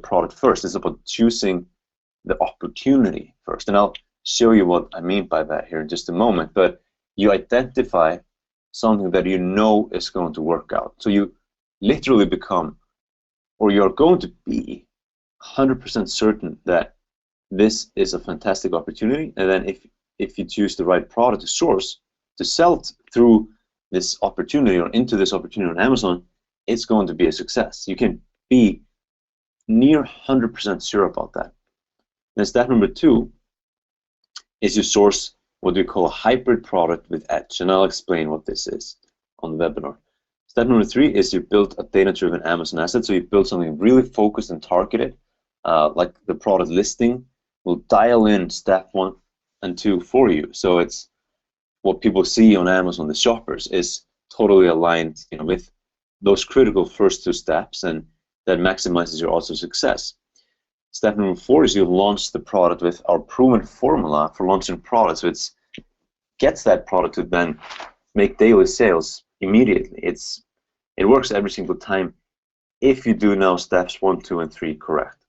product first. It's about choosing the opportunity first. And I'll show you what I mean by that here in just a moment. But you identify something that you know is going to work out. So you literally become, or you're going to be 100% certain that this is a fantastic opportunity. And then if you choose the right product to source, to sell through this opportunity or into this opportunity on Amazon, it's going to be a success. You can be near 100% sure about that. Then step number 2 is you source what we call a hybrid product with edge, and I'll explain what this is on the webinar. Step number 3 is you build a data-driven Amazon asset, so you build something really focused and targeted, like the product listing will dial in step 1 and 2 for you. So it's what people see on Amazon, the shoppers, is totally aligned, with those critical first 2 steps, and that maximizes your odds of success. Step number 4 is you launch the product with our proven formula for launching products, which gets that product to then make daily sales immediately. It works every single time if you do now steps 1, 2, and 3 correct.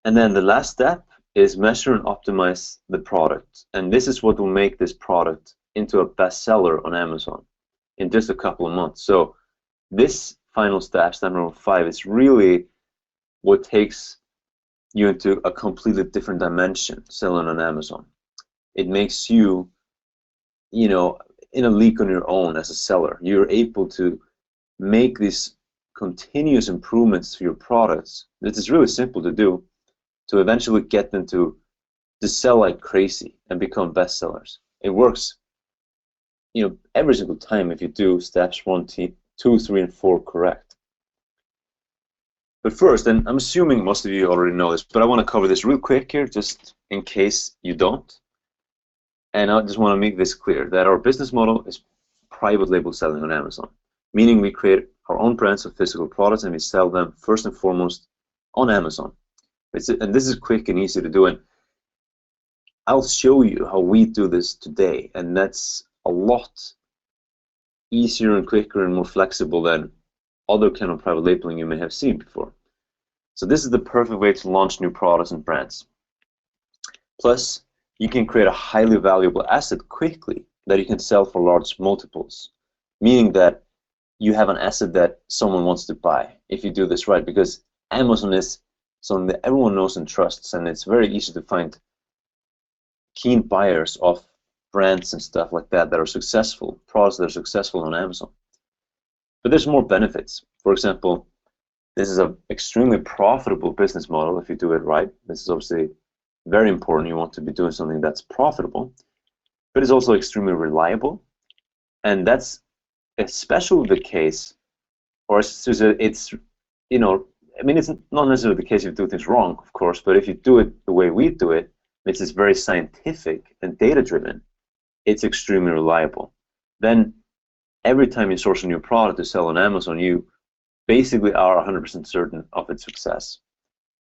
And then the last step is measure and optimize the product. And this is what will make this product into a bestseller on Amazon in just a couple of months. So this final step, step number 5, is really what takes you into a completely different dimension selling on Amazon. It makes you, in a league on your own as a seller. You're able to make these continuous improvements to your products. This is really simple to do, to eventually get them to sell like crazy and become bestsellers. It works, every single time if you do steps 1, 2, 3, and 4 correct. But first, and I'm assuming most of you already know this, but I want to cover this real quick here, just in case you don't. And I just want to make this clear, that our business model is private label selling on Amazon, meaning we create our own brands of physical products and we sell them first and foremost on Amazon. And this is quick and easy to do, and I'll show you how we do this today, and that's a lot easier and quicker and more flexible than other kind of private labeling you may have seen before. So this is the perfect way to launch new products and brands. Plus, you can create a highly valuable asset quickly that you can sell for large multiples, meaning that you have an asset that someone wants to buy if you do this right, because Amazon is something that everyone knows and trusts, and it's very easy to find keen buyers of brands and stuff like that are successful, products that are successful on Amazon. But there's more benefits. For example, this is an extremely profitable business model if you do it right. This is obviously very important. You want to be doing something that's profitable, but it's also extremely reliable, and that's especially the case, or it's it's not necessarily the case if you do things wrong, of course, but if you do it the way we do it, which is very scientific and data-driven, it's extremely reliable. Then every time you source a new product to sell on Amazon, you basically are 100% certain of its success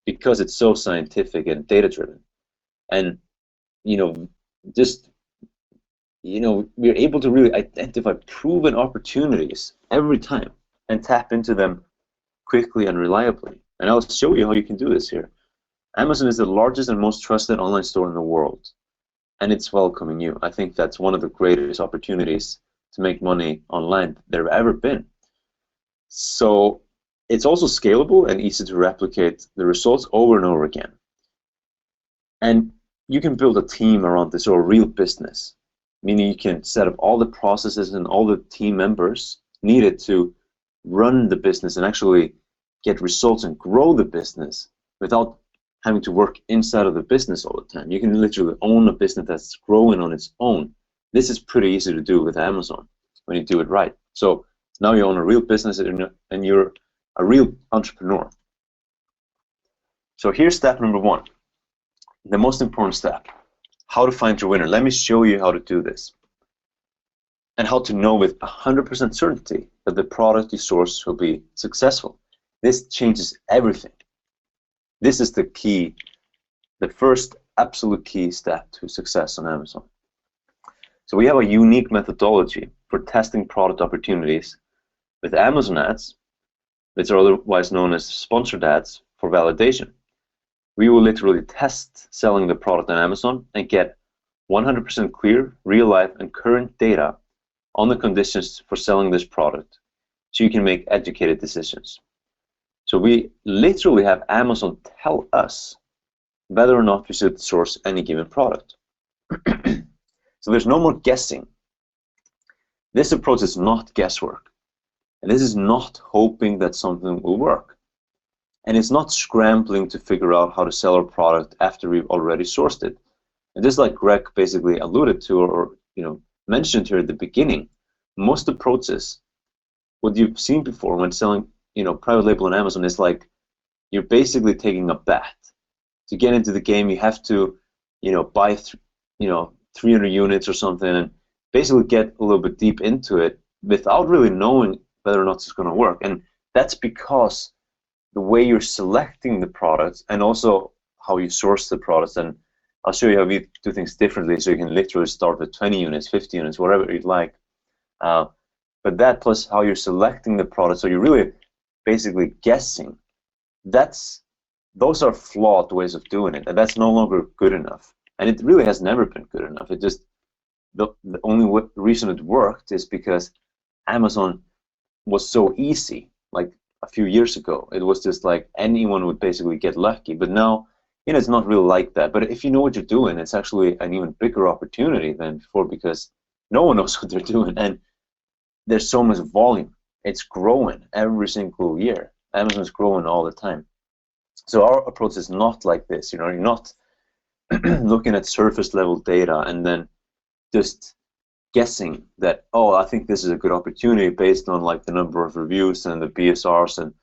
because it's so scientific and data-driven. And, we're able to really identify proven opportunities every time and tap into them quickly and reliably. And I'll show you how you can do this here. Amazon is the largest and most trusted online store in the world, and it's welcoming you. I think that's one of the greatest opportunities to make money online there have ever been. So it's also scalable and easy to replicate the results over and over again. And you can build a team around this, or a real business, meaning you can set up all the processes and all the team members needed to run the business and actually get results and grow the business without having to work inside of the business all the time. You can literally own a business that's growing on its own. This is pretty easy to do with Amazon when you do it right. So now you own a real business and you're a real entrepreneur. So here's step number 1, the most important step, how to find your winner. Let me show you how to do this and how to know with 100% certainty that the product you source will be successful. This changes everything. This is the key, the first absolute key step to success on Amazon. So we have a unique methodology for testing product opportunities with Amazon ads, which are otherwise known as sponsored ads, for validation. We will literally test selling the product on Amazon and get 100% clear, real life, and current data on the conditions for selling this product so you can make educated decisions. So we literally have Amazon tell us whether or not we should source any given product. So there's no more guessing. This approach is not guesswork. And this is not hoping that something will work. And it's not scrambling to figure out how to sell our product after we've already sourced it. And just like Greg basically alluded to or mentioned here at the beginning, most approaches, what you've seen before when selling private label on Amazon is like you're basically taking a bet. To get into the game, you have to buy 300 units or something and basically get a little bit deep into it without really knowing whether or not it's going to work. And that's because the way you're selecting the products and also how you source the products, and I'll show you how we do things differently so you can literally start with 20 units, 50 units, whatever you'd like. But that plus how you're selecting the product, so you're really basically guessing, those are flawed ways of doing it, and that's no longer good enough. And it really has never been good enough. It just, the only reason it worked is because Amazon was so easy. Like a few years ago, it was just like anyone would basically get lucky. But now, it's not really like that. But if you know what you're doing, it's actually an even bigger opportunity than before because no one knows what they're doing. And there's so much volume. It's growing every single year. Amazon's growing all the time. So our approach is not like this. You're not looking at surface level data and then just guessing that, oh, I think this is a good opportunity based on like the number of reviews and the BSRs and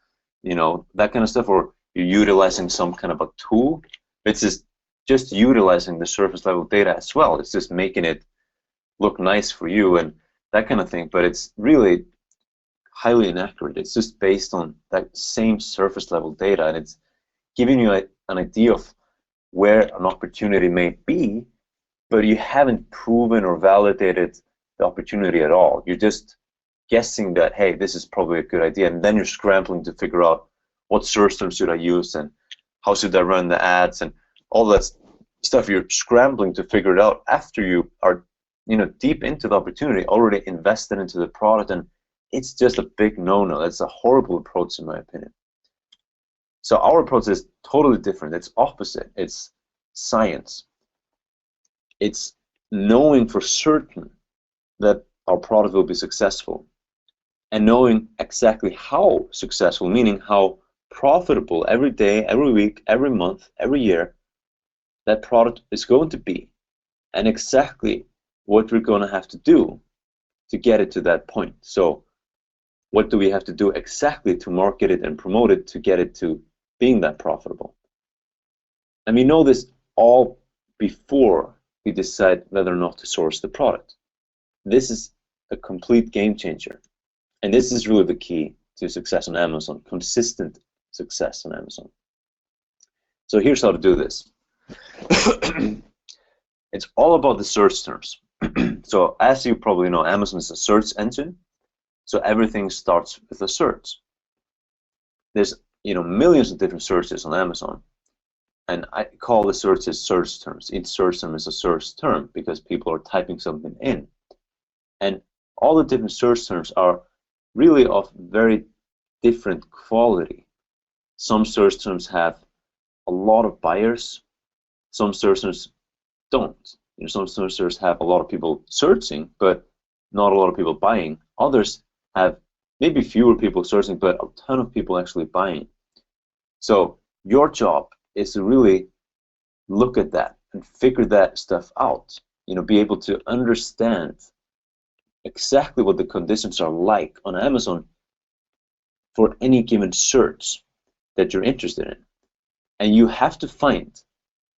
that kind of stuff, or you're utilizing some kind of a tool. It's just utilizing the surface level data as well. It's just making it look nice for you and that kind of thing, but it's really highly inaccurate. It's just based on that same surface level data, and it's giving you an idea of where an opportunity may be, but you haven't proven or validated the opportunity at all. You're just guessing that, hey, this is probably a good idea, and then you're scrambling to figure out what search terms should I use and how should I run the ads and all that stuff. You're scrambling to figure it out after you are deep into the opportunity, already invested into the product, and it's just a big no-no. That's a horrible approach in my opinion. So our approach is totally different. It's opposite. It's science. It's knowing for certain that our product will be successful and knowing exactly how successful, meaning how profitable every day, every week, every month, every year that product is going to be, and exactly what we're going to have to do to get it to that point. So what do we have to do exactly to market it and promote it to get it to being that profitable? And we know this all before we decide whether or not to source the product. This is a complete game changer. And this is really the key to success on Amazon, consistent success on Amazon. So here's how to do this. It's all about the search terms. So as you probably know, Amazon is a search engine. So everything starts with a search. There's millions of different searches on Amazon. And I call the searches search terms. Each search term is a search term because people are typing something in. And all the different search terms are really of very different quality. Some search terms have a lot of buyers. Some search terms don't. Some search terms have a lot of people searching, but not a lot of people buying. Others have maybe fewer people searching, but a ton of people actually buying. So your job is to really look at that and figure that stuff out. Be able to understand exactly what the conditions are like on Amazon for any given search that you're interested in. And you have to find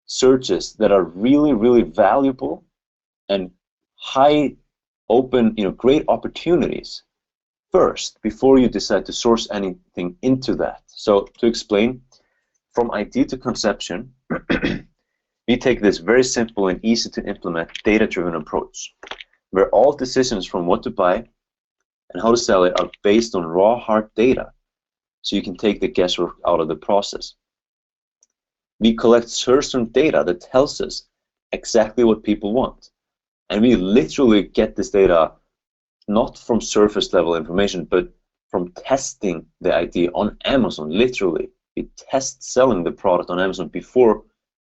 searches that are really, really valuable and high open, great opportunities first before you decide to source anything into that. So to explain, from idea to conception, we take this very simple and easy to implement data-driven approach, where all decisions from what to buy and how to sell it are based on raw, hard data, so you can take the guesswork out of the process. we collect search term data that tells us exactly what people want. And we literally get this data not from surface level information, but from testing the idea on Amazon. Literally, we test selling the product on Amazon before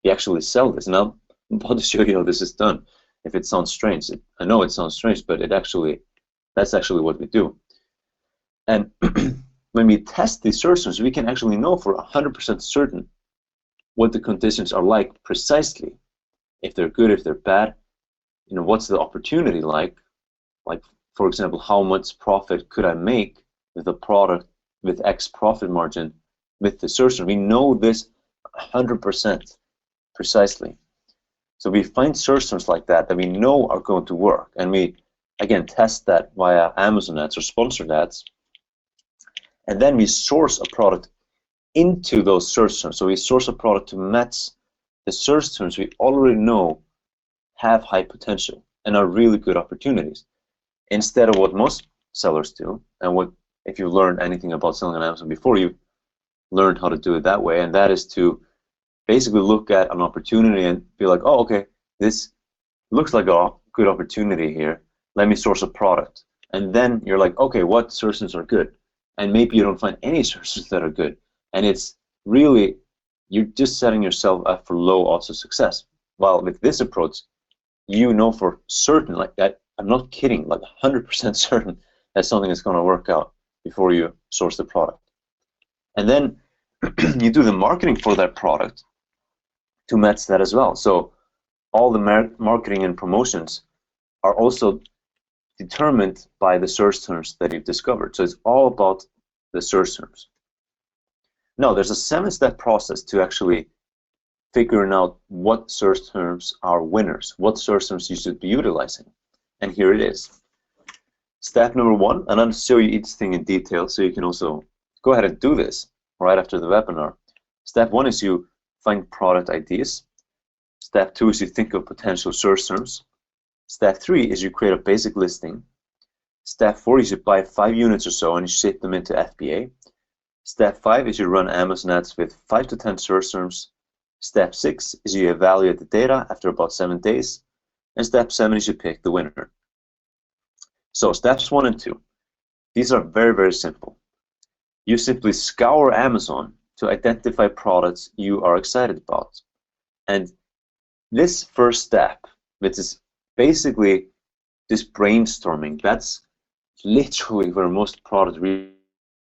we actually sell this. And I'm about to show you how this is done. If it sounds strange, I know it sounds strange, but that's actually what we do. And when we test these search terms, we can actually know for 100% certain what the conditions are like precisely. If they're good, if they're bad, what's the opportunity like? Like, for example, how much profit could I make with a product with X profit margin with the search term? We know this 100% precisely. So we find search terms like that we know are going to work, and we again test that via Amazon ads or sponsored ads, and then we source a product into those search terms. So we source a product to match the search terms we already know have high potential and are really good opportunities, instead of what most sellers do, and what, if you learned anything about selling on Amazon before, you learned how to do it that way, and that is to basically look at an opportunity and be like, oh, okay, this looks like a good opportunity here. Let me source a product. And then you're like, okay, what search terms are good? And maybe you don't find any search terms that are good. And it's really, you're just setting yourself up for low odds of success. While with this approach, you know for certain, like that, I'm not kidding, like 100% certain that something is going to work out before you source the product. And then you do the marketing for that product to match that as well. So all the marketing and promotions are also determined by the search terms that you've discovered. So it's all about the search terms. Now, there's a 7-step process to actually figuring out what search terms are winners, what search terms you should be utilizing. And here it is. Step number 1, and I'll show you each thing in detail so you can also go ahead and do this right after the webinar. Step 1 is you find product ideas. Step 2 is you think of potential search terms. Step 3 is you create a basic listing. Step 4 is you buy 5 units or so and you ship them into FBA. Step 5 is you run Amazon ads with 5 to 10 search terms. Step 6 is you evaluate the data after about 7 days. And step 7 is you pick the winner. So steps 1 and 2, these are very, very simple. You simply scour Amazon to identify products you are excited about. And this first step, which is basically this brainstorming, that's literally where most product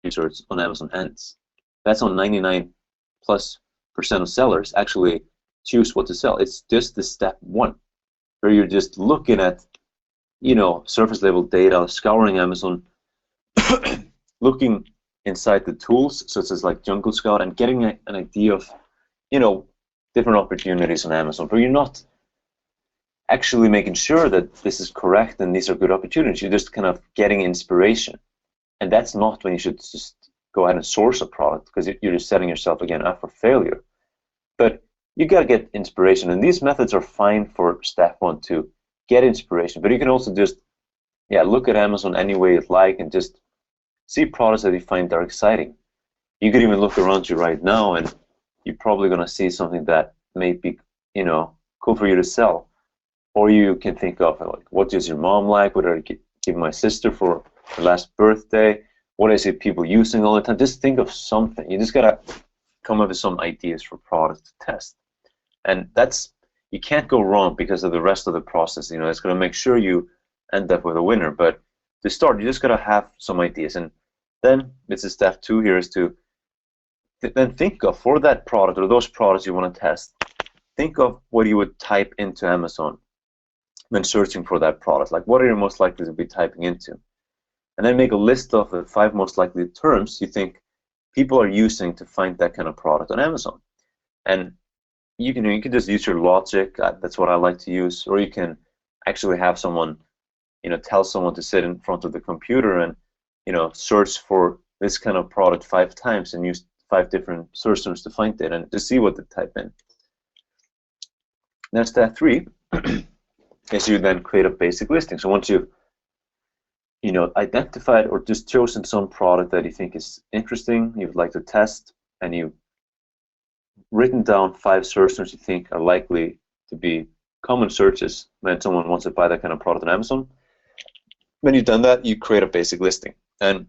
research on Amazon ends. That's on 99+% of sellers actually choose what to sell. It's just the step 1, where you're just looking at, surface level data, scouring Amazon, looking inside the tools such as like Jungle Scout, and getting an idea of, different opportunities on Amazon. But you're not actually making sure that this is correct and these are good opportunities. You're just kind of getting inspiration. And that's not when you should just go ahead and source a product, because you're just setting yourself again up for failure. But you got to get inspiration, and these methods are fine for step 1 to get inspiration. But you can also just look at Amazon any way you'd like and just see products that you find are exciting. You could even look around you right now and you're probably going to see something that may be cool for you to sell. Or you can think of, like, what does your mom like? What did I give my sister for her last birthday? What I see people using all the time? Just think of something. You just got to come up with some ideas for products to test. And you can't go wrong because of the rest of the process. It's going to make sure you end up with a winner. But to start, you just got to have some ideas. And then it's step 2 here is to then think of, for that product or those products you want to test, think of what you would type into Amazon when searching for that product. Like, what are you most likely to be typing into? And then make a list of the 5 most likely terms you think people are using to find that kind of product on Amazon. And you can just use your logic. That's what I like to use. Or you can actually have someone, tell someone to sit in front of the computer and, search for this kind of product 5 times and use 5 different search terms to find it and to see what they type in. Then step 3 is you then create a basic listing. So once you've identified or just chosen some product that you think is interesting, you would like to test, and you written down 5 search terms you think are likely to be common searches when someone wants to buy that kind of product on Amazon. When you've done that, you create a basic listing. And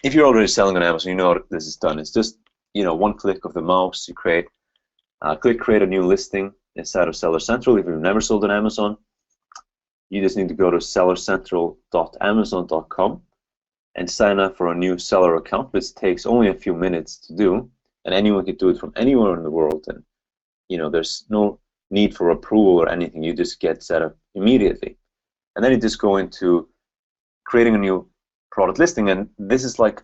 if you're already selling on Amazon, you know what this is done. It's just, you know, one click of the mouse, you create a new listing inside of Seller Central. If you've never sold on Amazon, you just need to go to sellercentral.amazon.com and sign up for a new seller account, which takes only a few minutes to do, and anyone can do it from anywhere in the world. And you know, there's no need for approval or anything. You just get set up immediately, and then you just go into creating a new product listing. And this is like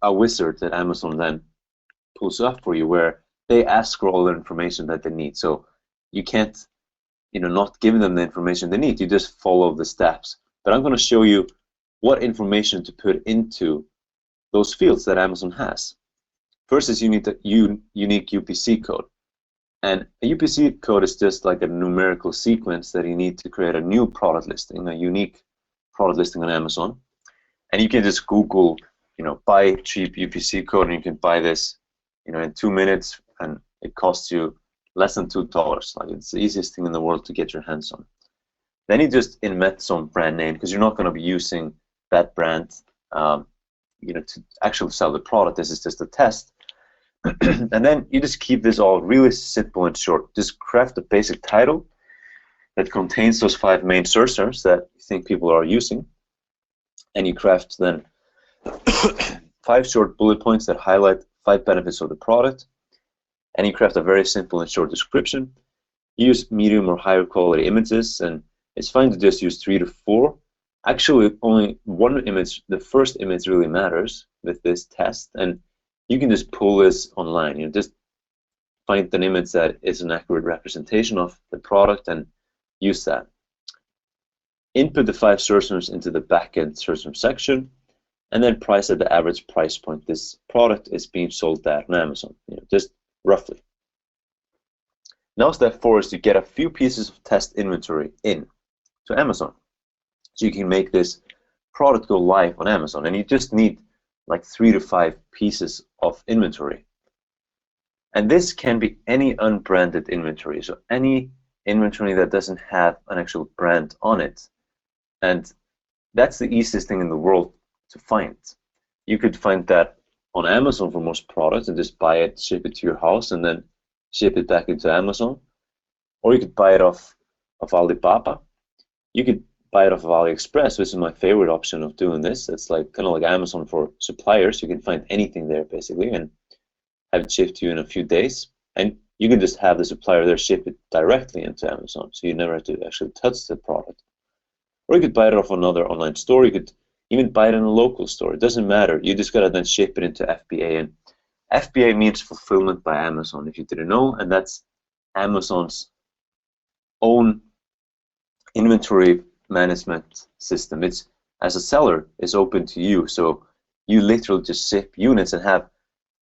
a wizard that Amazon then pulls up for you, where they ask for all the information that they need. So you can't, you know, not give them the information they need. You just follow the steps. But I'm going to show you what information to put into those fields that Amazon has. First is you need the unique UPC code. And a UPC code is just like a numerical sequence that you need to create a new product listing, a unique product listing on Amazon. And you can just Google, you know, buy cheap UPC code, and you can buy this, you know, in 2 minutes, and it costs you less than $2. Like, it's the easiest thing in the world to get your hands on. Then you just invent some brand name, because you're not going to be using that brand, you know, to actually sell the product. This is just a test. And then you just keep this all really simple and short. Just craft a basic title that contains those 5 main search terms that you think people are using, and you craft then 5 short bullet points that highlight 5 benefits of the product, and you craft a very simple and short description. Use medium or higher quality images, and it's fine to just use 3 to 4. Actually, only one image, the first image, really matters with this test, and you can just pull this online. You know, just find an image that is an accurate representation of the product and use that. Input the 5 search terms into the backend search term section, and then price at the average price point this product is being sold at on Amazon. You know, just roughly. Now step 4 is to get a few pieces of test inventory in to Amazon, so you can make this product go live on Amazon. And you just need like 3 to 5 pieces of inventory. And this can be any unbranded inventory, so any inventory that doesn't have an actual brand on it. And that's the easiest thing in the world to find. You could find that on Amazon for most products and just buy it, ship it to your house, and then ship it back into Amazon. Or you could buy it off of Alibaba. You could buy it off of AliExpress, which is my favorite option of doing this. It's like kind of like Amazon for suppliers. You can find anything there basically and have it shipped to you in a few days. And you can just have the supplier there ship it directly into Amazon, so you never have to actually touch the product. Or you could buy it off another online store. You could even buy it in a local store. It doesn't matter. You just gotta then ship it into FBA. And FBA means Fulfillment by Amazon, if you didn't know, and that's Amazon's own inventory management system. It's, as a seller, is open to you, so you literally just ship units and have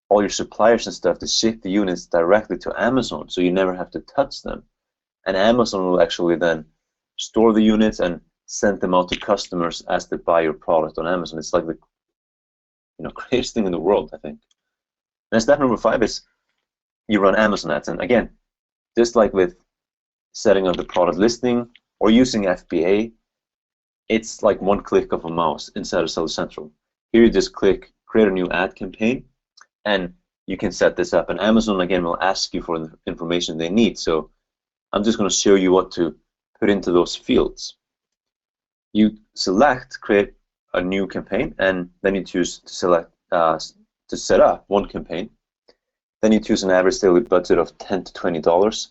all your suppliers and stuff to ship the units directly to Amazon, so you never have to touch them. And Amazon will actually then store the units and send them out to customers as they buy your product on Amazon. It's like the, you know, greatest thing in the world, I think. And step number 5 is you run Amazon ads. And again, just like with setting up the product listing or using FBA, it's like one click of a mouse inside of Seller Central. Here you just click create a new ad campaign, and you can set this up. And Amazon, again, will ask you for the information they need. So I'm just going to show you what to put into those fields. You select create a new campaign, and then you choose to select to set up one campaign. Then you choose an average daily budget of $10 to $20.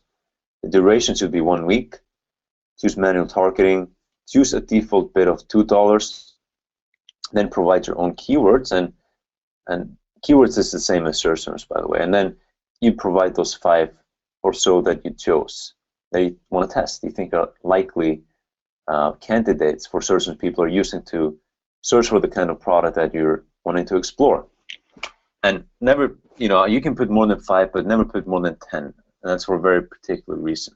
The duration should be 1 week. Choose manual targeting. Choose a default bid of $2. Then provide your own keywords, and keywords is the same as search terms, by the way. And then you provide those 5 or so that you chose that you want to test. You think are likely candidates for search terms people are using to search for the kind of product that you're wanting to explore. And never, you know, you can put more than 5, but never put more than 10. And that's for a very particular reason.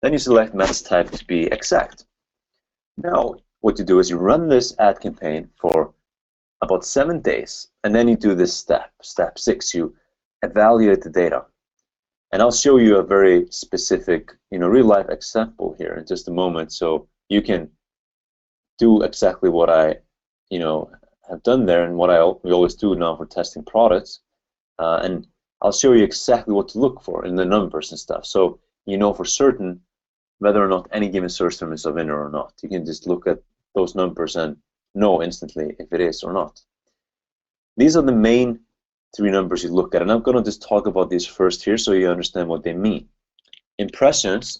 Then you select match type to be exact. Now, what you do is you run this ad campaign for about 7 days, and then you do this step 6. You evaluate the data. And I'll show you a very specific, real life example here in just a moment, so you can do exactly what I, have done there and what we always do now for testing products. And I'll show you exactly what to look for in the numbers and stuff, so you know for certain whether or not any given search term is a winner or not. You can just look at those numbers and know instantly if it is or not. These are the main three numbers you look at, and I'm going to just talk about these first here so you understand what they mean. Impressions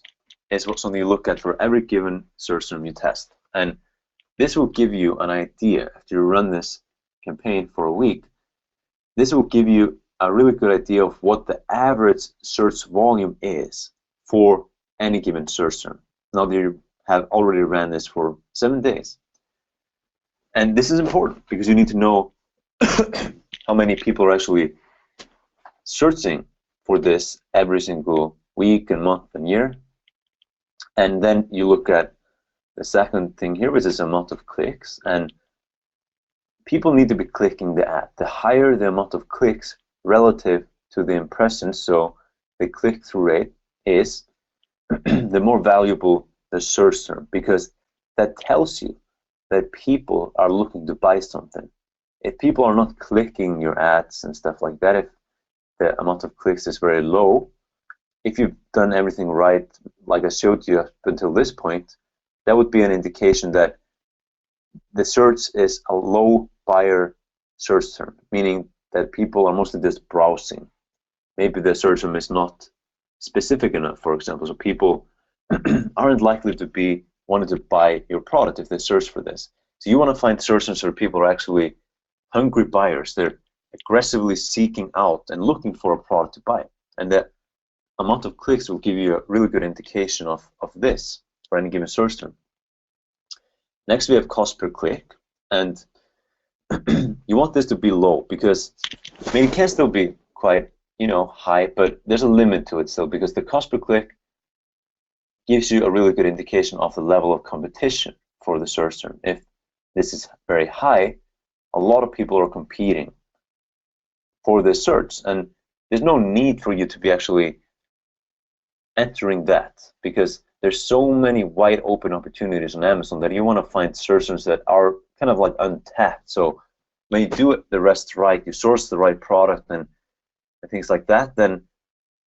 is something you look at for every given search term you test, and this will give you an idea. After you run this campaign for a week, this will give you a really good idea of what the average search volume is for any given search term. Now that you have already ran this for 7 days. And this is important because you need to know how many people are actually searching for this every single week and month and year. And then you look at the second thing here, which is the amount of clicks. And people need to be clicking the ad. The higher the amount of clicks relative to the impressions, so the click-through rate is, the more valuable the search term, because that tells you that people are looking to buy something. If people are not clicking your ads and stuff like that, if the amount of clicks is very low, if you've done everything right, like I showed you up until this point, that would be an indication that the search is a low buyer search term, meaning that people are mostly just browsing. Maybe the search term is not specific enough, for example, so people aren't likely to be wanting to buy your product if they search for this. So you want to find search terms where people are actually hungry buyers. They're aggressively seeking out and looking for a product to buy. And the amount of clicks will give you a really good indication of this for any given search term. Next, we have cost per click. And you want this to be low because, it can still be quite, high, but there's a limit to it still, because the cost per click gives you a really good indication of the level of competition for the search term. If this is very high, a lot of people are competing for this search, and there's no need for you to be actually entering that, because there's so many wide open opportunities on Amazon that you want to find search terms that are kind of like untapped. So when you do it the rest right, you source the right product and things like that, then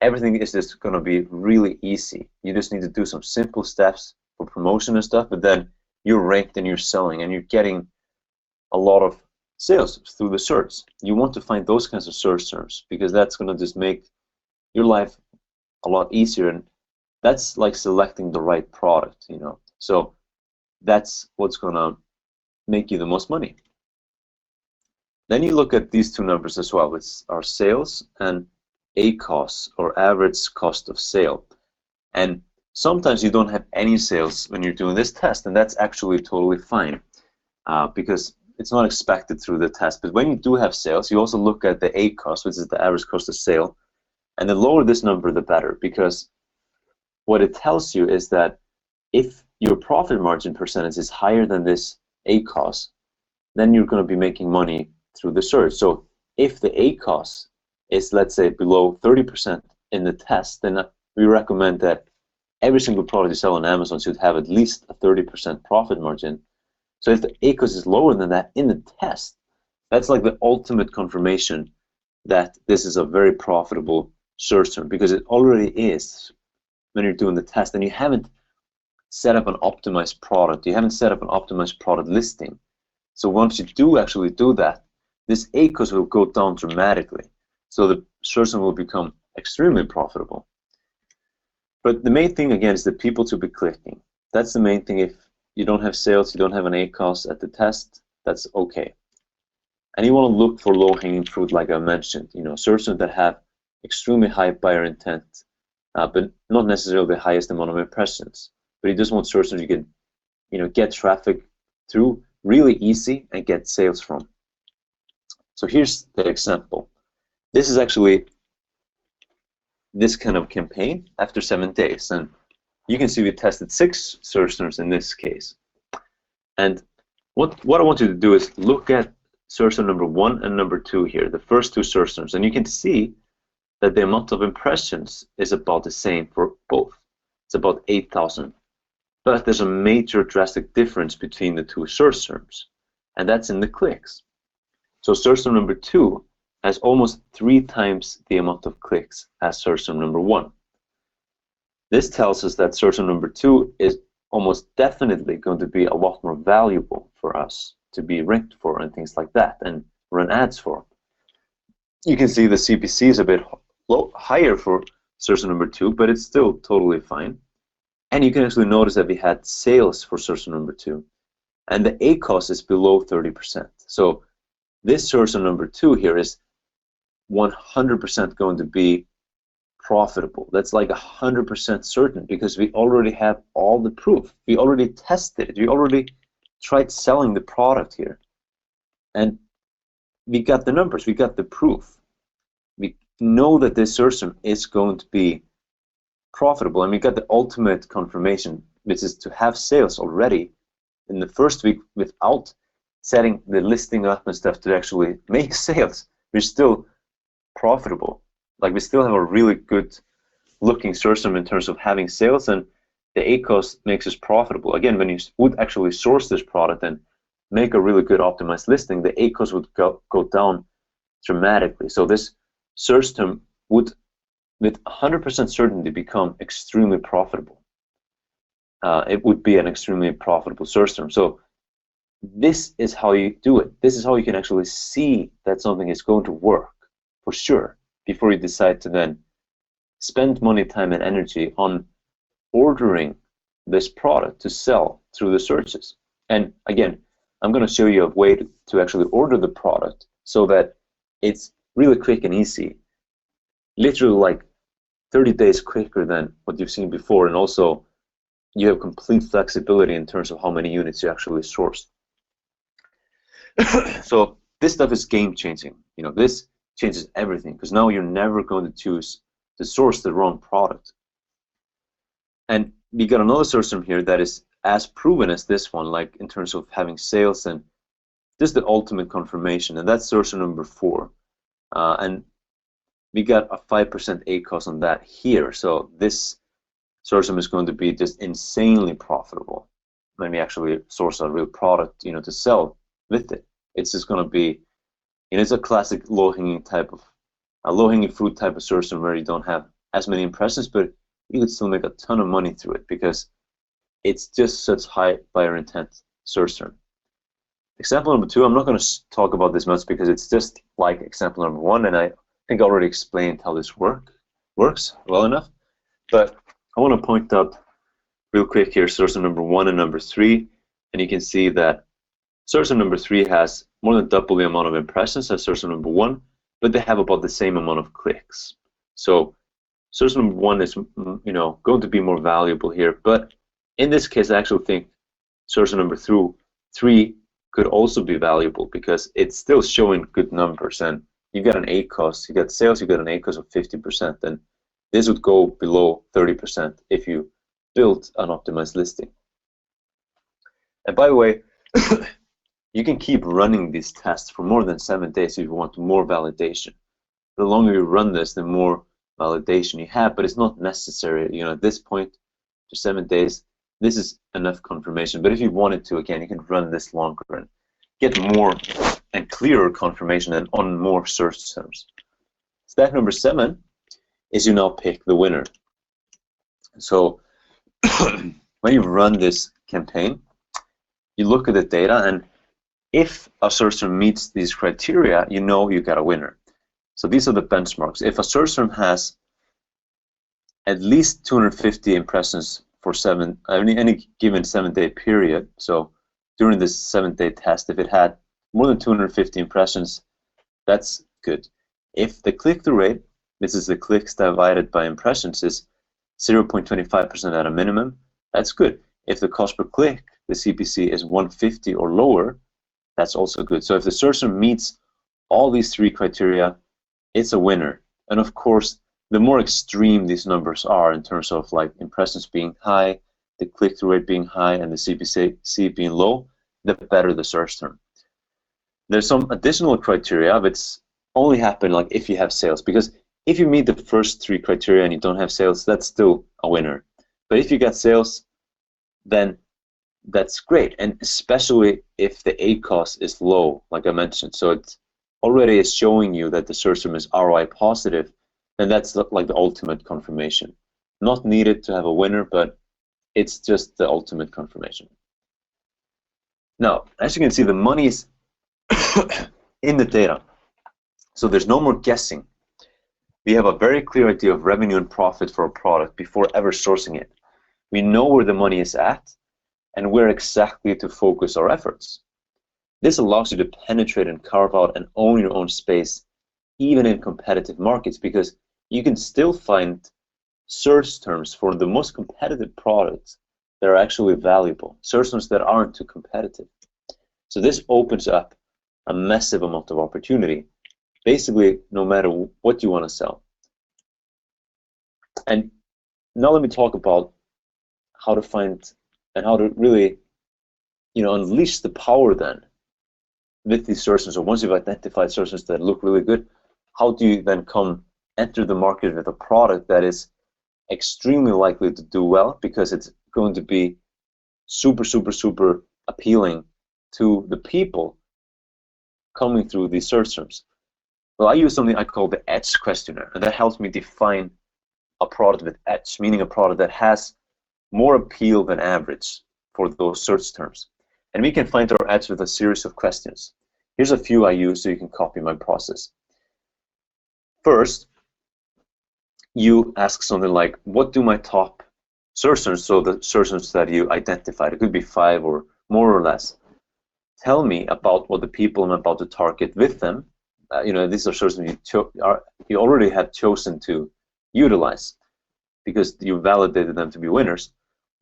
everything is just going to be really easy. You just need to do some simple steps for promotion and stuff, but then you're ranked and you're selling and you're getting a lot of sales through the search. You want to find those kinds of search terms because that's going to just make your life a lot easier, and that's like selecting the right product, So that's what's going to make you the most money. Then you look at these two numbers as well. It's our sales and ACoS, or average cost of sale. And sometimes you don't have any sales when you're doing this test, and that's actually totally fine because it's not expected through the test. But when you do have sales, you also look at the ACoS, which is the average cost of sale. And the lower this number, the better, because what it tells you is that if your profit margin percentage is higher than this ACoS, then you're going to be making money through the search. So if the ACoS is, let's say, below 30% in the test, then we recommend that every single product you sell on Amazon should have at least a 30% profit margin. So if the ACoS is lower than that in the test, that's like the ultimate confirmation that this is a very profitable search term, because it already is when you're doing the test, and you haven't set up an optimized product, you haven't set up an optimized product listing. So once you do actually do that, this ACoS will go down dramatically. So the search term will become extremely profitable. But the main thing, again, is the people to be clicking. That's the main thing. If you don't have sales, you don't have an ACoS at the test, that's okay. And you want to look for low-hanging fruit, like I mentioned, search terms that have extremely high buyer intent, but not necessarily the highest amount of impressions. But you just want search terms you can, get traffic through really easy and get sales from. So here's the example. This is actually this kind of campaign after 7 days, and you can see we tested 6 search terms in this case. And what I want you to do is look at search term number 1 and number 2 here, the first 2 search terms, and you can see that the amount of impressions is about the same for both. It's about 8,000. But there's a major drastic difference between the two search terms, and that's in the clicks. So search term number 2 has almost 3 times the amount of clicks as search term number 1. This tells us that search term number 2 is almost definitely going to be a lot more valuable for us to be ranked for and things like that and run ads for. You can see the CPC is a bit higher for search term number 2, but it's still totally fine. And you can actually notice that we had sales for search term number 2, and the ACoS is below 30%. So this search term number 2 here is 100% going to be profitable. That's like 100% certain because we already have all the proof. We already tested it. We already tried selling the product here, and we got the numbers. We got the proof. We know that this search term is going to be profitable, and we got the ultimate confirmation, which is to have sales already in the first week without setting the listing up and stuff to actually make sales. We're still profitable. Like, we still have a really good looking search term in terms of having sales, and the ACoS makes us profitable. Again, when you would actually source this product and make a really good optimized listing, the ACoS would go down dramatically. So this search term would, with 100% certainty, become extremely profitable. It would be an extremely profitable search term. So this is how you do it. This is how you can actually see that something is going to work for sure before you decide to then spend money, time, and energy on ordering this product to sell through the searches. And again, I'm going to show you a way to actually order the product so that it's really quick and easy, literally like 30 days quicker than what you've seen before, and also you have complete flexibility in terms of how many units you actually source. So this stuff is game-changing. You know, this changes everything, because now you're never going to choose to source the wrong product. And we got another search term here that is as proven as this one, like in terms of having sales and just the ultimate confirmation, and that's search term number 4. And we got a 5% ACoS on that here. So this search term is going to be just insanely profitable when we actually source a real product, you know, to sell with it. It's just going to be, you know, it's a classic low-hanging fruit type of search term where you don't have as many impressions, but you could still make a ton of money through it because it's just such high buyer intent search term. Example number 2, I'm not going to talk about this much because it's just like example number 1, and I think I already explained how this works well enough. But I want to point out real quick here search term number 1 and number 3, and you can see that search term number 3 has more than double the amount of impressions as search term number 1, but they have about the same amount of clicks. So search term number 1 is, you know, going to be more valuable here, but in this case, I actually think search term number 3 could also be valuable because it's still showing good numbers, and you got an ACoS, you got sales, you got an ACoS of 50%, and this would go below 30% if you built an optimized listing. And by the way, you can keep running these tests for more than 7 days if you want more validation. The longer you run this, the more validation you have, but it's not necessary. You know, at this point, for 7 days, this is enough confirmation. But if you wanted to, again, you can run this longer and get more and clearer confirmation and on more search terms. Step number 7 is you now pick the winner. So when you run this campaign, you look at the data, and if a search term meets these criteria, you know you got a winner. So these are the benchmarks. If a search term has at least 250 impressions for any given 7-day period, so during this 7-day test, if it had more than 250 impressions, that's good. If the click-through rate, this is the clicks divided by impressions, is 0.25% at a minimum, that's good. If the cost per click, the CPC, is 150 or lower, that's also good. So if the search term meets all these 3 criteria, it's a winner. And of course, the more extreme these numbers are in terms of like impressions being high, the click-through rate being high, and the CPC being low, the better the search term. There's some additional criteria which only happen like if you have sales, because If you meet the first 3 criteria and you don't have sales, that's still a winner. But if you get sales, then that's great, and especially if the ACoS is low, like I mentioned. So it already is showing you that the search term is ROI positive, and that's like the ultimate confirmation. Not needed to have a winner, but it's just the ultimate confirmation. Now, as you can see, the money is in the data. So there's no more guessing. We have a very clear idea of revenue and profit for a product before ever sourcing it. We know where the money is at and where exactly to focus our efforts. This allows you to penetrate and carve out and own your own space, even in competitive markets, because you can still find search terms for the most competitive products that are actually valuable, search terms that aren't too competitive. So this opens up a massive amount of opportunity, basically no matter what you want to sell. And now let me talk about how to find and how to really, unleash the power then with these search terms. So once you've identified search terms that look really good, how do you then enter the market with a product that is extremely likely to do well because it's going to be super, super, super appealing to the people coming through these search terms? Well, I use something I call the EDGE questionnaire, and that helps me define a product with EDGE, meaning a product that has more appeal than average for those search terms. And we can find our EDGE with a series of questions. Here's a few I use so you can copy my process. First, you ask something like, what do my top search terms, so the search terms that you identified, it could be 5 or more or less, tell me about what the people I'm about to target with them. These are search terms you already have chosen to utilize because you validated them to be winners.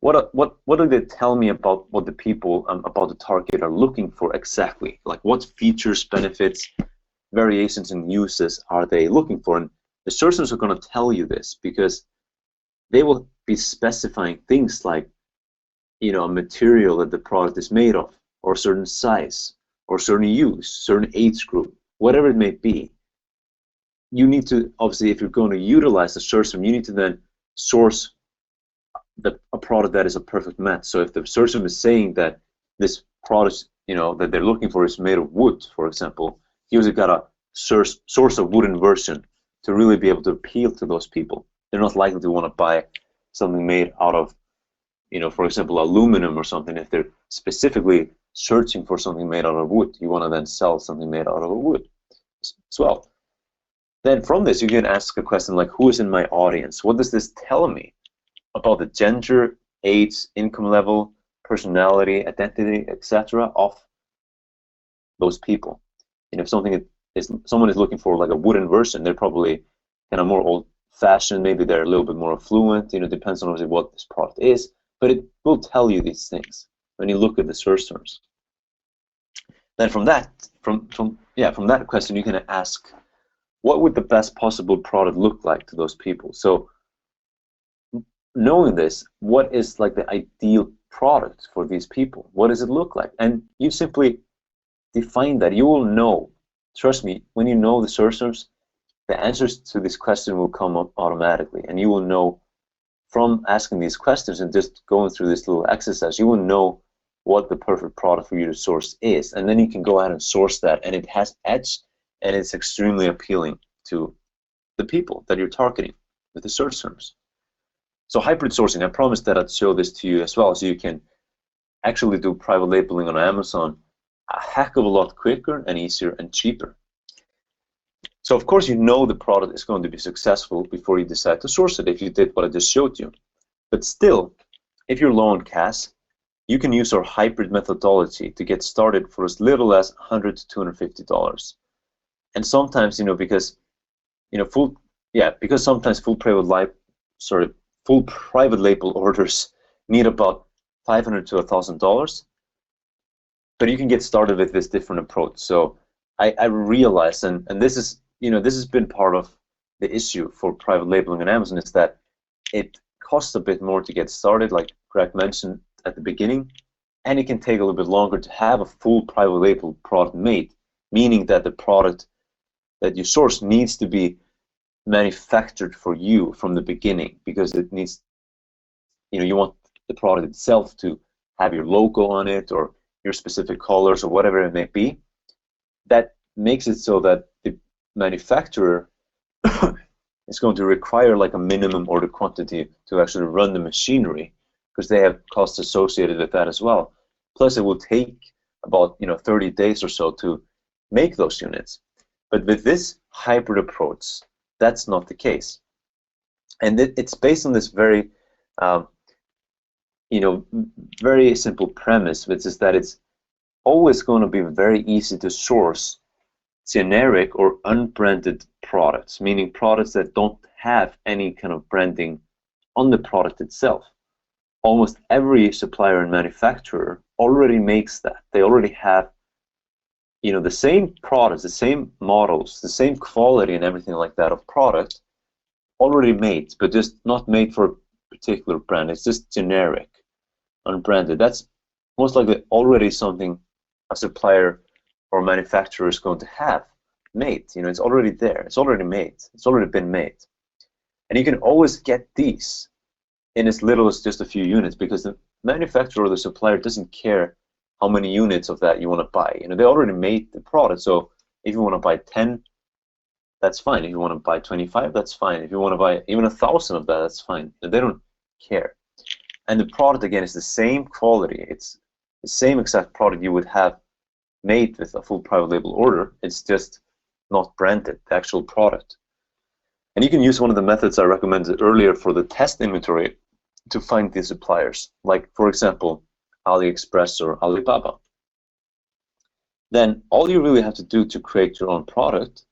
What do they tell me about what the people I'm about to target are looking for exactly? Like what features, benefits, variations, and uses are they looking for? And the search terms are going to tell you this because they will be specifying things like, a material that the product is made of, or a certain size, or certain use, certain age group, whatever it may be. You need to, obviously, if you're going to utilize the search term, you need to then source a product that is a perfect match. So if the search term is saying that this product, that they're looking for is made of wood, for example, you also got to source a wooden version to really be able to appeal to those people. They're not likely to want to buy something made out of, for example, aluminum or something. If they're specifically searching for something made out of wood, you want to then sell something made out of wood as well. Then from this, you can ask a question like, who is in my audience? What does this tell me about the gender, age, income level, personality, identity, etc. of those people? If someone is looking for like a wooden version, they're probably kind of more old-fashioned. Maybe they're a little bit more affluent. Depends on obviously what this product is, but it will tell you these things when you look at the search terms. Then from that question, you can ask, what would the best possible product look like to those people? So knowing this, what is like the ideal product for these people? What does it look like? And you simply define that. You will know, trust me, when you know the search terms, the answers to this question will come up automatically, and you will know from asking these questions and just going through this little exercise, you will know what the perfect product for you to source is, and then you can go ahead and source that, and it has edge, and it's extremely appealing to the people that you're targeting with the search terms. So hybrid sourcing, I promised that I'd show this to you as well, so you can actually do private labeling on Amazon a heck of a lot quicker and easier and cheaper. So of course you know the product is going to be successful before you decide to source it if you did what I just showed you. But still, if you're low on cash, you can use our hybrid methodology to get started for as little as $100 to $250. And sometimes, because sometimes full private label orders need about $500 to $1,000. But you can get started with this different approach. So I realize, and this is this has been part of the issue for private labeling on Amazon, is that it costs a bit more to get started, like Greg mentioned at the beginning, and it can take a little bit longer to have a full private label product made, meaning that the product that you source needs to be manufactured for you from the beginning, because it needs, you want the product itself to have your logo on it or your specific colors or whatever it may be. That makes it so that the manufacturer is going to require like a minimum order quantity to actually run the machinery, because they have costs associated with that as well. Plus, it will take about 30 days or so to make those units. But with this hybrid approach, that's not the case, and it's based on this very very simple premise, which is that it's always going to be very easy to source generic or unbranded products, meaning products that don't have any kind of branding on the product itself. Almost every supplier and manufacturer already makes that. They already have the same products, the same models, the same quality and everything like that of product already made, but just not made for a particular brand. It's just generic, unbranded. That's most likely already something a supplier or manufacturer is going to have made. It's already there. It's already made. It's already been made. And you can always get these in as little as just a few units, because the manufacturer or the supplier doesn't care how many units of that you want to buy. They already made the product. So if you want to buy 10, that's fine. If you want to buy 25, that's fine. If you want to buy even 1,000 of that, that's fine. They don't care. And the product, again, is the same quality. It's the same exact product you would have made with a full private label order. It's just not branded, the actual product. And you can use one of the methods I recommended earlier for the test inventory to find these suppliers, like, for example, AliExpress or Alibaba. Then all you really have to do to create your own product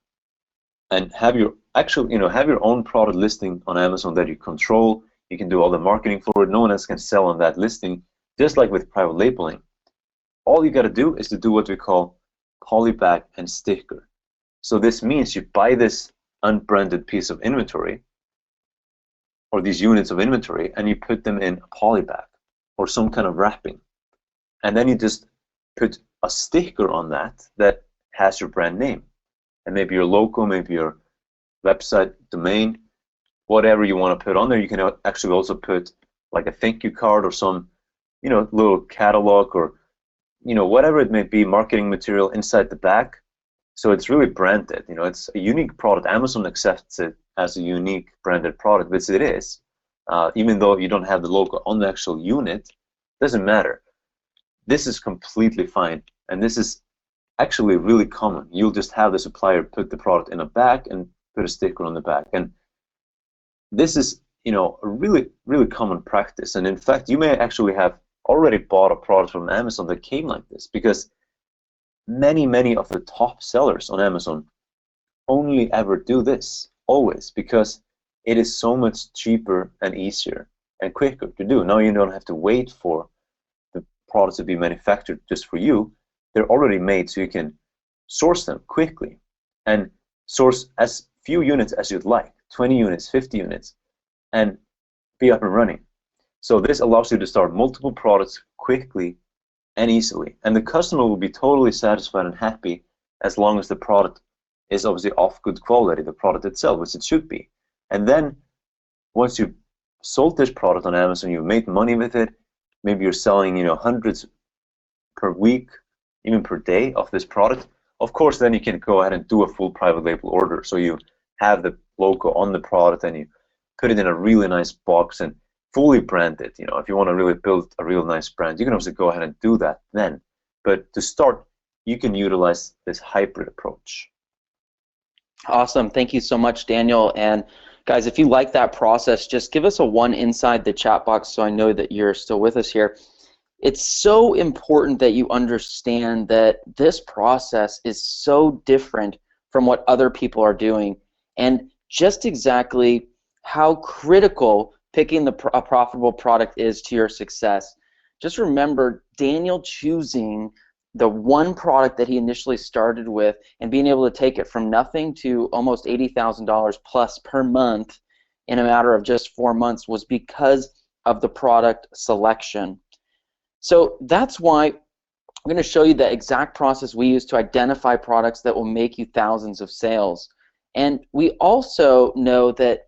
and have your actual, have your own product listing on Amazon that you control. You can do all the marketing for it. No one else can sell on that listing, just like with private labeling. All you got to do is to do what we call polybag and sticker. So this means you buy this unbranded piece of inventory or these units of inventory, and you put them in a polybag or some kind of wrapping, and then you just put a sticker on that has your brand name, and maybe your logo, maybe your website domain, whatever you want to put on there. You can actually also put like a thank you card or some little catalog or whatever it may be, marketing material inside the bag. So it's really branded. It's a unique product. Amazon accepts it as a unique branded product, which it is. Even though you don't have the logo on the actual unit, doesn't matter. This is completely fine, and this is actually really common. You'll just have the supplier put the product in a bag and put a sticker on the back, and this is a really, really common practice. And in fact, you may actually have already bought a product from Amazon that came like this, because many of the top sellers on Amazon only ever do this, always, because it is so much cheaper and easier and quicker to do. Now you don't have to wait for the products to be manufactured just for you. They're already made, so you can source them quickly and source as few units as you'd like, 20 units, 50 units, and be up and running. So this allows you to start multiple products quickly and easily, and the customer will be totally satisfied and happy as long as the product is obviously of good quality, the product itself, which it should be. And then once you've sold this product on Amazon, you've made money with it, maybe you're selling hundreds per week, even per day of this product. Of course, then you can go ahead and do a full private label order. So you have the logo on the product and you put it in a really nice box and fully brand it. If you want to really build a real nice brand, you can also go ahead and do that then. But to start, you can utilize this hybrid approach. Awesome. Thank you so much, Daniel. And guys, if you like that process, just give us a 1 inside the chat box so I know that you're still with us here. It's so important that you understand that this process is so different from what other people are doing, and just exactly how critical picking a profitable product is to your success. Just remember, Daniel choosing the one product that he initially started with and being able to take it from nothing to almost $80,000 plus per month in a matter of just 4 months was because of the product selection. So that's why I'm going to show you the exact process we use to identify products that will make you thousands of sales. And we also know that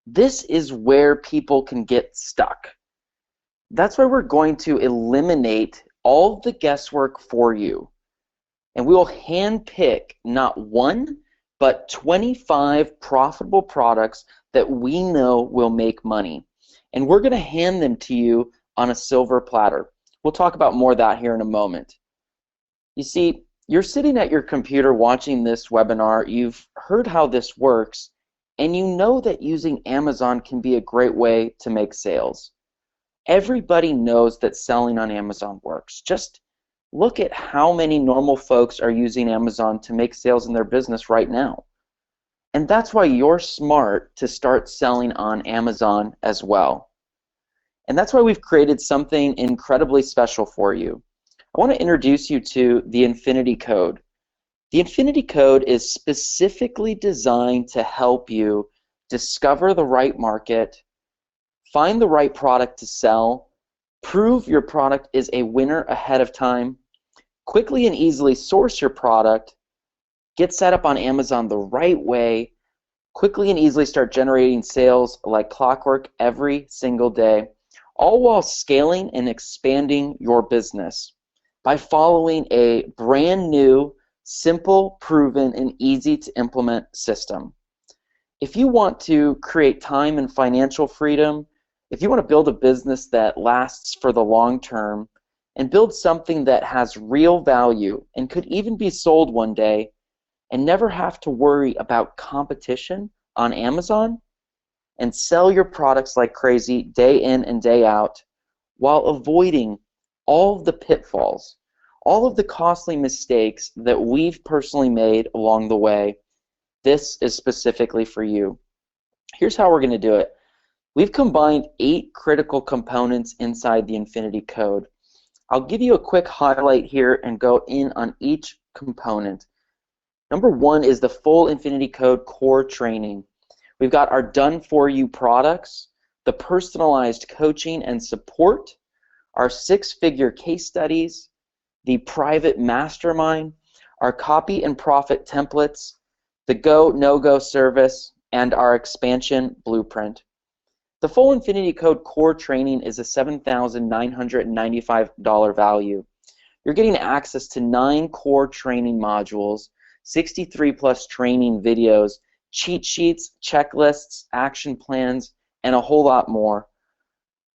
this is where people can get stuck. That's why we're going to eliminate all of the guesswork for you. And we will handpick not one, but 25 profitable products that we know will make money. And we're going to hand them to you on a silver platter. We'll talk about more of that here in a moment. You see, you're sitting at your computer watching this webinar, you've heard how this works, and you know that using Amazon can be a great way to make sales. Everybody knows that selling on Amazon works. Just look at how many normal folks are using Amazon to make sales in their business right now. And that's why you're smart to start selling on Amazon as well. And that's why we've created something incredibly special for you. I want to introduce you to the Infinity Code. The Infinity Code is specifically designed to help you discover the right market, find the right product to sell, prove your product is a winner ahead of time, quickly and easily source your product, get set up on Amazon the right way, quickly and easily start generating sales like clockwork every single day, all while scaling and expanding your business by following a brand new, simple, proven, and easy to implement system. If you want to create time and financial freedom, if you want to build a business that lasts for the long term, and build something that has real value and could even be sold one day, and never have to worry about competition on Amazon, and sell your products like crazy day in and day out, while avoiding all of the pitfalls, all of the costly mistakes that we've personally made along the way, this is specifically for you. Here's how we're going to do it. We've combined 8 critical components inside the Infinity Code. I'll give you a quick highlight here and go in on each component. Number 1 is the full Infinity Code core training. We've got our done-for-you products, the personalized coaching and support, our 6-figure case studies, the private mastermind, our copy and profit templates, the go, no-go service, and our expansion blueprint. The full Infinity Code core training is a $7,995 value. You're getting access to 9 core training modules, 63 plus training videos, cheat sheets, checklists, action plans, and a whole lot more.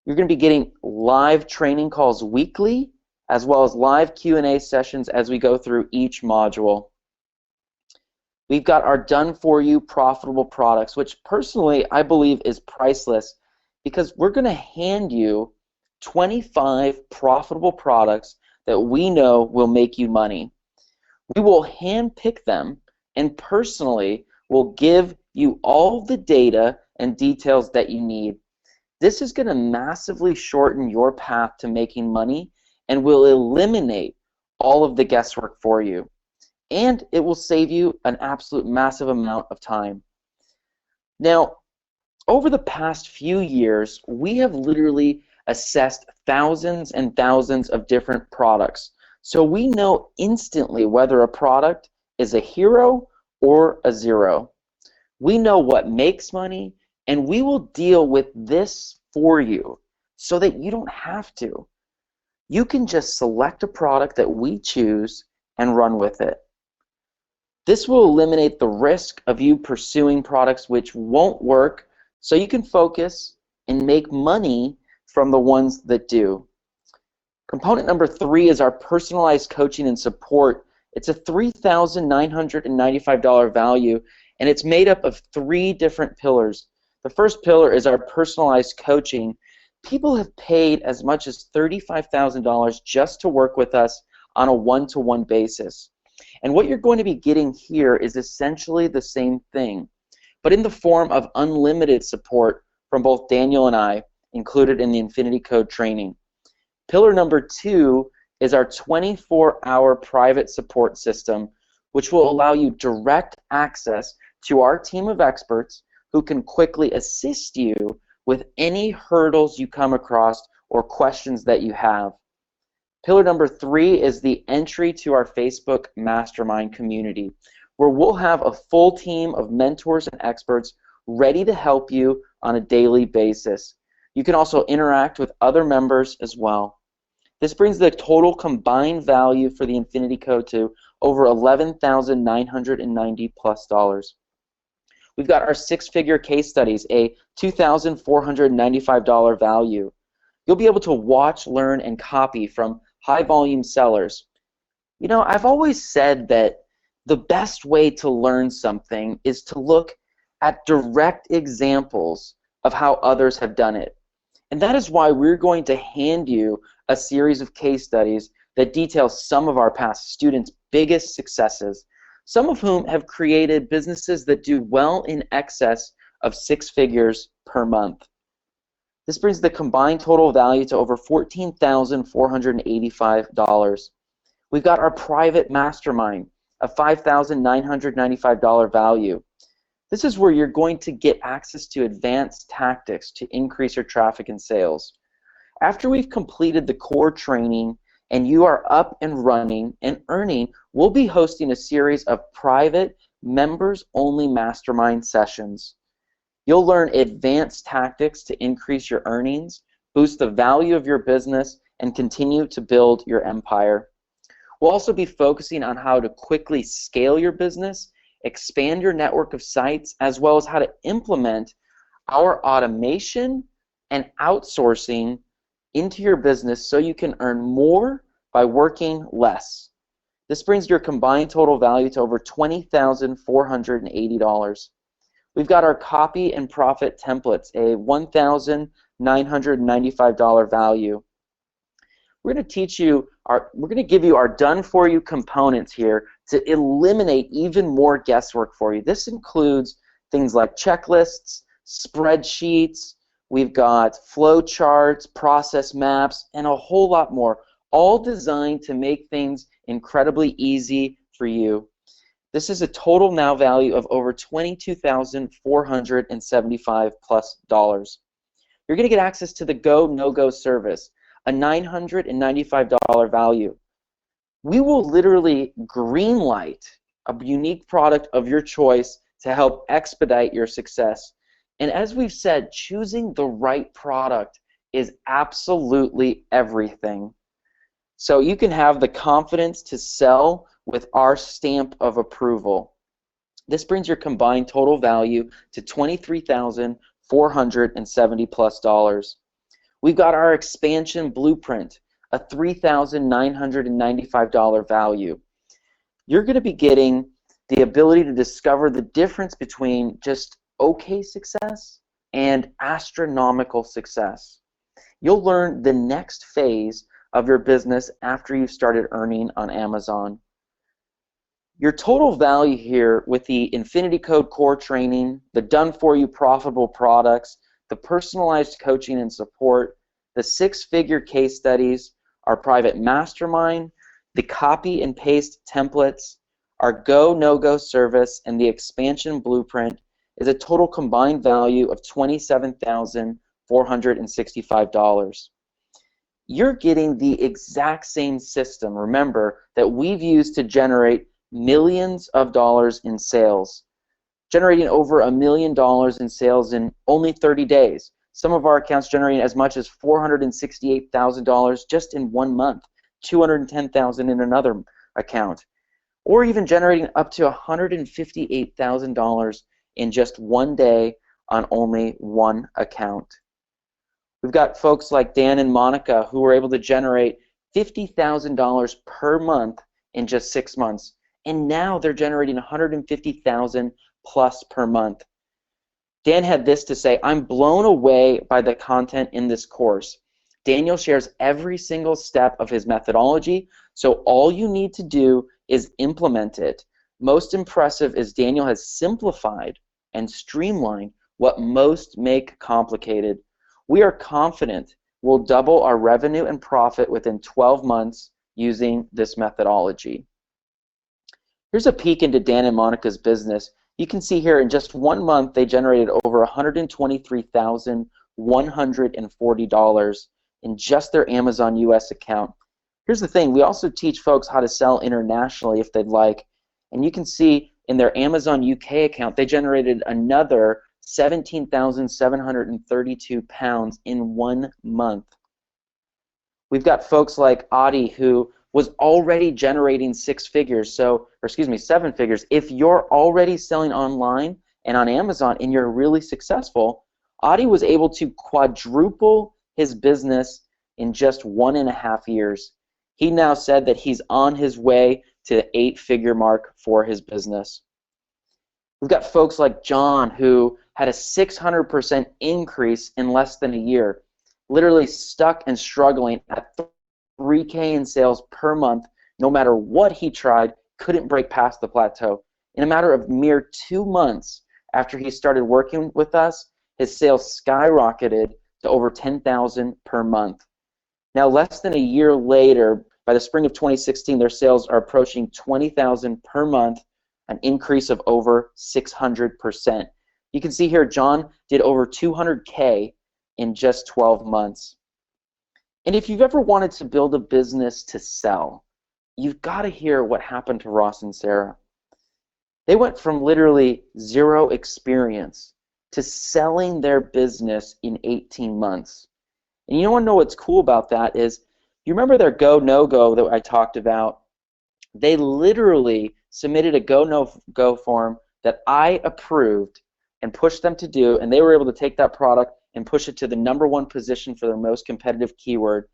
You're going to be getting live training calls weekly, as well as live Q&A sessions as we go through each module. We've got our done-for-you profitable products, which personally I believe is priceless, because we're going to hand you 25 profitable products that we know will make you money. We will handpick them and personally will give you all the data and details that you need. This is going to massively shorten your path to making money and will eliminate all of the guesswork for you. And it will save you an absolute massive amount of time. Now, over the past few years, we have literally assessed thousands and thousands of different products. So we know instantly whether a product is a hero or a zero. We know what makes money, and we will deal with this for you so that you don't have to. You can just select a product that we choose and run with it. This will eliminate the risk of you pursuing products which won't work, so you can focus and make money from the ones that do. Component number 3 is our personalized coaching and support. It's a $3,995 value, and it's made up of 3 different pillars. The first pillar is our personalized coaching. People have paid as much as $35,000 just to work with us on a one-to-one basis. And what you're going to be getting here is essentially the same thing, but in the form of unlimited support from both Daniel and I, included in the Infinity Code training. Pillar number 2 is our 24-hour private support system, which will allow you direct access to our team of experts who can quickly assist you with any hurdles you come across or questions that you have. Pillar number 3 is the entry to our Facebook Mastermind community, where we'll have a full team of mentors and experts ready to help you on a daily basis. You can also interact with other members as well. This brings the total combined value for the Infinity Code to over $11,990 plus. We've got our six-figure case studies, a $2,495 value. You'll be able to watch, learn, and copy from high-volume sellers. You know, I've always said that the best way to learn something is to look at direct examples of how others have done it. And that is why we're going to hand you a series of case studies that detail some of our past students' biggest successes, some of whom have created businesses that do well in excess of 6 figures per month. This brings the combined total value to over $14,485. We've got our private mastermind, a $5,995 value. This is where you're going to get access to advanced tactics to increase your traffic and sales. After we've completed the core training and you are up and running and earning, we'll be hosting a series of private, members-only mastermind sessions. You'll learn advanced tactics to increase your earnings, boost the value of your business, and continue to build your empire. We'll also be focusing on how to quickly scale your business, expand your network of sites, as well as how to implement our automation and outsourcing into your business so you can earn more by working less. This brings your combined total value to over $20,480. We've got our copy and profit templates, a $1,995 value. We're going to give you our done-for-you components here to eliminate even more guesswork for you. This includes things like checklists, spreadsheets, we've got flow charts, process maps, and a whole lot more, all designed to make things incredibly easy for you. This is a total now value of over $22,475 plus. You're going to get access to the Go, No-Go service, a $995 value. We will literally greenlight a unique product of your choice to help expedite your success. And as we've said, choosing the right product is absolutely everything. So you can have the confidence to sell with our stamp of approval. This brings your combined total value to $23,470 plus. We've got our expansion blueprint, a $3,995 value. You're going to be getting the ability to discover the difference between just okay success and astronomical success. You'll learn the next phase of your business after you've started earning on Amazon. Your total value here with the Infinity Code core training, the done-for-you profitable products, the personalized coaching and support, the six-figure case studies, our private mastermind, the copy and paste templates, our Go, No-Go service, and the expansion blueprint is a total combined value of $27,465. You're getting the exact same system, remember, that we've used to generate millions of dollars in sales, generating over $1 million in sales in only 30 days. Some of our accounts generating as much as $468,000 just in 1 month, $210,000 in another account, or even generating up to $158,000 in just 1 day on only one account. We've got folks like Dan and Monica who were able to generate $50,000 per month in just 6 months, and now they're generating $150,000 plus per month. Dan had this to say: "I'm blown away by the content in this course. Daniel shares every single step of his methodology, so all you need to do is implement it. Most impressive is Daniel has simplified and streamlined what most make complicated. We are confident we'll double our revenue and profit within 12 months using this methodology." Here's a peek into Dan and Monica's business. You can see here in just 1 month they generated over $123,140 in just their Amazon US account. Here's the thing, we also teach folks how to sell internationally if they'd like, and you can see in their Amazon UK account, they generated another 17,732 pounds in 1 month. We've got folks like Adi, who was already generating 6 figures, or 7 figures. If you're already selling online and on Amazon and you're really successful, Adi was able to quadruple his business in just 1.5 years. He now said that he's on his way to the 8-figure mark for his business. We've got folks like John, who had a 600% increase in less than a year, literally stuck and struggling at $3K in sales per month. No matter what he tried, couldn't break past the plateau. In a matter of mere 2 months after he started working with us, his sales skyrocketed to over $10,000 per month. Now, less than a year later, by the spring of 2016, their sales are approaching $20,000 per month, an increase of over 600%. You can see here, John did over $200K in just 12 months. And if you've ever wanted to build a business to sell, you've got to hear what happened to Ross and Sarah. They went from literally 0 experience to selling their business in 18 months. And you want to know what's cool about that is, you remember their go, no-go that I talked about? They literally submitted a go, no-go form that I approved and pushed them to do, and they were able to take that product and push it to the #1 position for their most competitive keyword.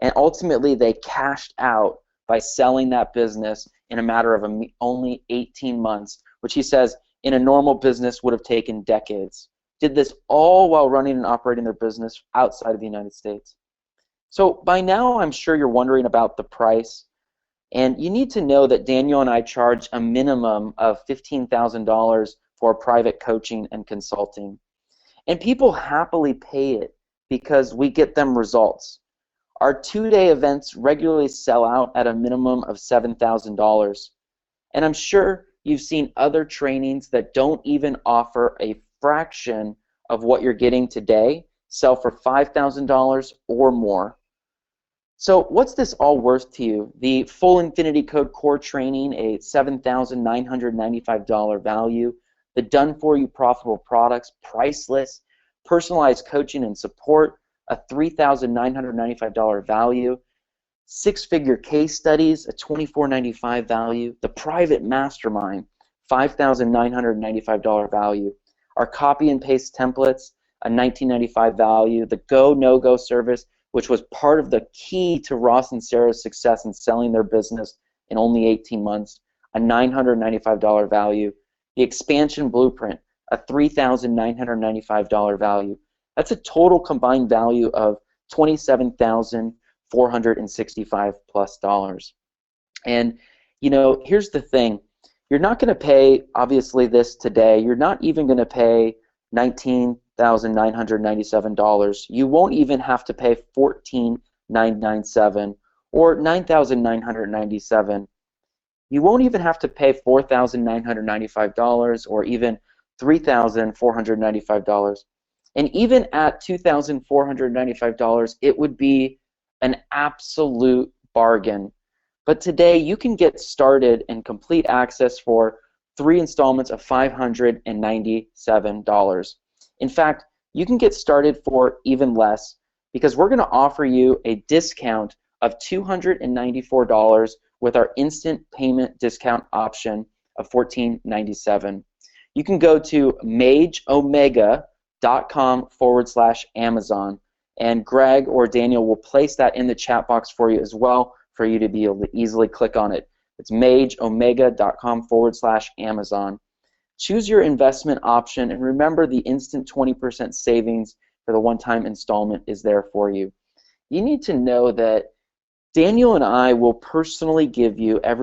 And ultimately, they cashed out by selling that business in a matter of only 18 months, which he says in a normal business would have taken decades. Did this all while running and operating their business outside of the United States. So by now, I'm sure you're wondering about the price. And you need to know that Daniel and I charge a minimum of $15,000 for private coaching and consulting. And people happily pay it because we get them results. Our 2-day events regularly sell out at a minimum of $7,000. And I'm sure you've seen other trainings that don't even offer a fraction of what you're getting today sell for $5,000 or more. So what's this all worth to you? The full Infinity Code core training, a $7,995 value. The done-for-you profitable products, priceless. Personalized coaching and support, a $3,995 value. 6-figure case studies, a $2,495 value. The private mastermind, $5,995 value. Our copy and paste templates, a $1,995 value. The go, no-go service, which was part of the key to Ross and Sarah's success in selling their business in only 18 months, a $995 value. The expansion blueprint, a $3,995 value. That's a total combined value of $27,465+. And you know, here's the thing. You're not going to pay, obviously, this today. You're not even going to pay $19,997. You won't even have to pay $14,997 or $9,997. You won't even have to pay $4,995 or even $3,495. And even at $2,495, it would be an absolute bargain. But today, you can get started and complete access for 3 installments of $597. In fact, you can get started for even less because we're going to offer you a discount of $294 with our instant payment discount option of $14.97. You can go to mageomega.com/Amazon, and Greg or Daniel will place that in the chat box for you as well for you to be able to easily click on it. It's mageomega.com/Amazon. Choose your investment option, and remember the instant 20% savings for the one-time installment is there for you. You need to know that Daniel and I will personally give you every